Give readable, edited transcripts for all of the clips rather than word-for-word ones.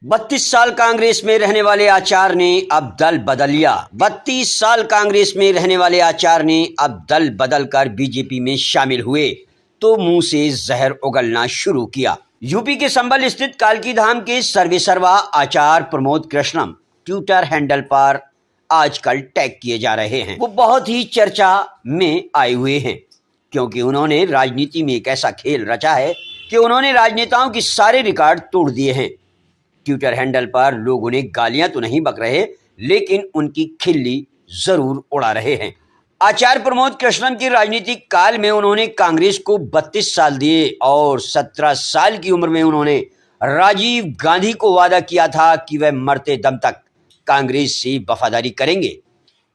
32 साल कांग्रेस में रहने वाले आचार्य ने अब दल बदल लिया। 32 साल कांग्रेस में रहने वाले आचार्य ने अब दल बदलकर बीजेपी में शामिल हुए तो मुंह से जहर उगलना शुरू किया। यूपी के संभल स्थित कालकी धाम के सर्वेसर्वा आचार्य प्रमोद कृष्णम ट्विटर हैंडल पर आजकल टैग किए जा रहे हैं। वो बहुत ही चर्चा में आए हुए हैं क्योंकि उन्होंने राजनीति में एक ऐसा खेल रचा है कि उन्होंने राजनेताओं के सारे रिकॉर्ड तोड़ दिए हैं। ट्विटर हैंडल पर लोग उन्हें गालियां तो नहीं बक रहे, लेकिन उनकी खिल्ली जरूर उड़ा रहे हैं। आचार्य प्रमोद कृष्णम की राजनीतिक काल में उन्होंने कांग्रेस को 32 साल दिए और 17 साल की उम्र में उन्होंने राजीव गांधी को वादा किया था कि वह मरते दम तक कांग्रेस से वफादारी करेंगे,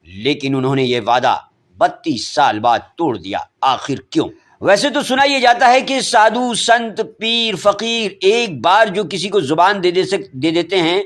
लेकिन उन्होंने यह वादा 32 साल बाद तोड़ दिया। आखिर क्यों? वैसे तो सुना यह जाता है कि साधु संत पीर फकीर एक बार जो किसी को जुबान दे देते हैं,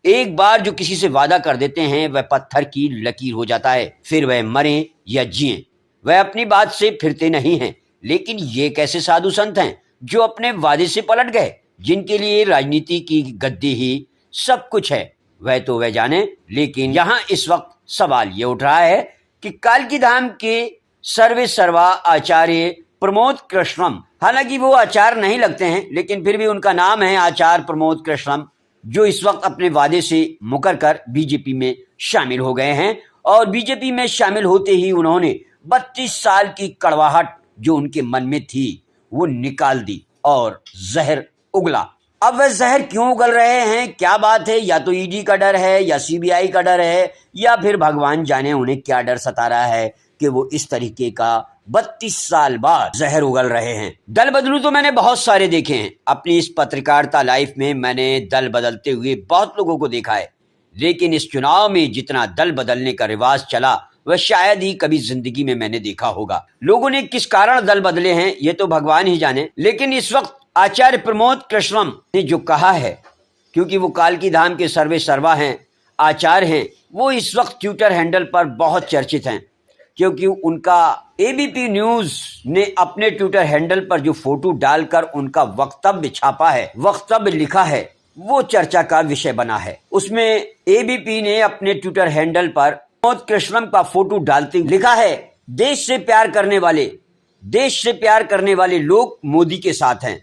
एक बार जो किसी से वादा कर देते हैं, वह पत्थर की लकीर हो जाता है। फिर वह मरें या जिएं, वह अपनी बात से फिरते नहीं हैं। लेकिन ये कैसे साधु संत हैं जो अपने वादे से पलट गए, जिनके लिए राजनीति की गद्दी ही सब कुछ है? वह तो वह जाने। लेकिन यहाँ इस वक्त सवाल ये उठ रहा है कि कालकी धाम के सर्वेसर्वा आचार्य प्रमोद कृष्णम, हालांकि वो आचार्य नहीं लगते हैं, लेकिन फिर भी उनका नाम है आचार्य प्रमोद कृष्णम, जो इस वक्त अपने वादे से मुकर कर बीजेपी में शामिल हो गए हैं। और बीजेपी में शामिल होते ही उन्होंने 32 साल की कड़वाहट जो उनके मन में थी वो निकाल दी और जहर उगला। अब वह जहर क्यों उगल रहे हैं, क्या बात है? या तो ईडी का डर है, या सीबीआई का डर है, या फिर भगवान जाने उन्हें क्या डर सता रहा है कि वो इस तरीके का 32 साल बाद जहर उगल रहे हैं। दल बदलू तो मैंने बहुत सारे देखे हैं। अपनी इस पत्रकारिता लाइफ में मैंने दल बदलते हुए बहुत लोगों को देखा है, लेकिन इस चुनाव में जितना दल बदलने का रिवाज चला वह शायद ही कभी जिंदगी में मैंने देखा होगा। लोगों ने किस कारण दल बदले हैं ये तो भगवान ही जाने। लेकिन इस वक्त आचार्य प्रमोद कृष्णम ने जो कहा है, क्योंकि वो कालकी धाम के सर्वेसर्वा हैं, आचार्य हैं, वो इस वक्त ट्विटर हैंडल पर बहुत चर्चित हैं, क्योंकि उनका एबीपी न्यूज ने अपने ट्विटर हैंडल पर जो फोटो डालकर उनका वक्तव्य छापा है, वक्तव्य लिखा है, वो चर्चा का विषय बना है। उसमें एबीपी ने अपने ट्विटर हैंडल पर प्रमोद कृष्णम का फोटो डालते लिखा है, देश से प्यार करने वाले लोग मोदी के साथ हैं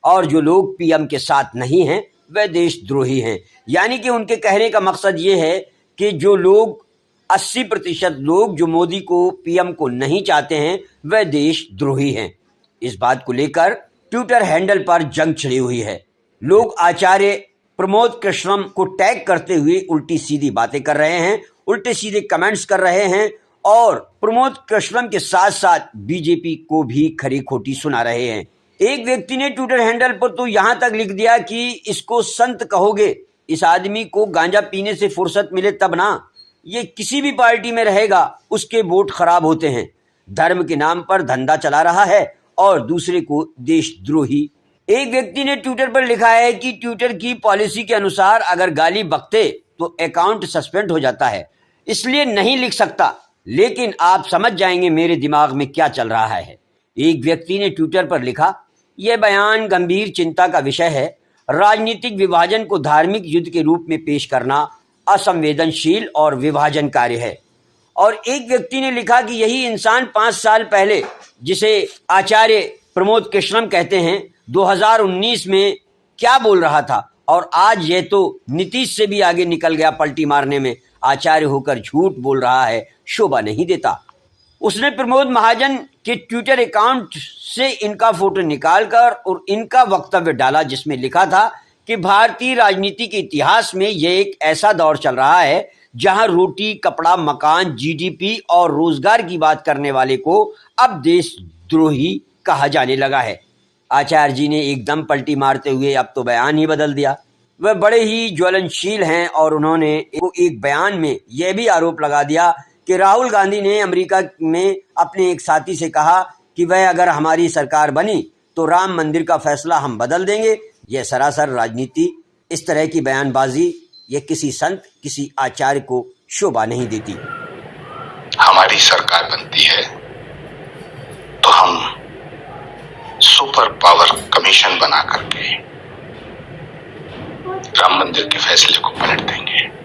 और जो लोग पीएम के साथ नहीं हैं वह देशद्रोही हैं। यानी कि उनके कहने का मकसद ये है कि जो लोग 80% लोग जो मोदी को पीएम को नहीं चाहते हैं वह देशद्रोही हैं। इस बात को लेकर ट्विटर हैंडल पर जंग छिड़ी हुई है। लोग आचार्य प्रमोद कृष्णम को टैग करते हुए उल्टी सीधी बातें कर रहे हैं, उल्टे सीधे कमेंट्स कर रहे हैं और प्रमोद कृष्णम के साथ साथ बीजेपी को भी खरी खोटी सुना रहे हैं। एक व्यक्ति ने ट्विटर हैंडल पर तो यहां तक लिख दिया कि इसको संत कहोगे, इस आदमी को गांजा पीने से फुर्सत मिले तब ना, ये किसी भी पार्टी में रहेगा उसके वोट खराब होते हैं। धर्म के नाम पर धंधा चला रहा है और दूसरे को देशद्रोही। एक व्यक्ति ने ट्विटर पर लिखा है कि ट्विटर की पॉलिसी के अनुसार अगर गाली बकते तो अकाउंट सस्पेंड हो जाता है, इसलिए नहीं लिख सकता, लेकिन आप समझ जाएंगे मेरे दिमाग में क्या चल रहा है। एक व्यक्ति ने ट्विटर पर लिखा, यह बयान गंभीर चिंता का विषय है। राजनीतिक विभाजन को धार्मिक युद्ध के रूप में पेश करना असंवेदनशील और विभाजनकारी है। और एक व्यक्ति ने लिखा कि यही इंसान 5 साल पहले, जिसे आचार्य प्रमोद कृष्णम कहते हैं, 2019 में क्या बोल रहा था और आज ये तो नीतीश से भी आगे निकल गया पलटी मारने में। आचार्य होकर झूठ बोल रहा है, शोभा नहीं देता। उसने प्रमोद महाजन के ट्विटर अकाउंट से इनका फोटो निकालकर और इनका वक्तव्य डाला, जिसमें लिखा था कि भारतीय राजनीति के इतिहास में यह एक ऐसा दौर चल रहा है जहां रोटी कपड़ा मकान जीडीपी और रोजगार की बात करने वाले को अब देशद्रोही कहा जाने लगा है। आचार्य जी ने एकदम पलटी मारते हुए अब तो बयान ही बदल दिया। वह बड़े ही ज्वलनशील हैं और उन्होंने एक बयान में यह भी आरोप लगा दिया कि राहुल गांधी ने अमेरिका में अपने एक साथी से कहा कि वह अगर हमारी सरकार बनी तो राम मंदिर का फैसला हम बदल देंगे। यह सरासर राजनीति, इस तरह की बयानबाजी ये किसी संत किसी आचार्य को शोभा नहीं देती। हमारी सरकार बनती है तो हम सुपर पावर कमीशन बना करके राम मंदिर के फैसले को पलट देंगे।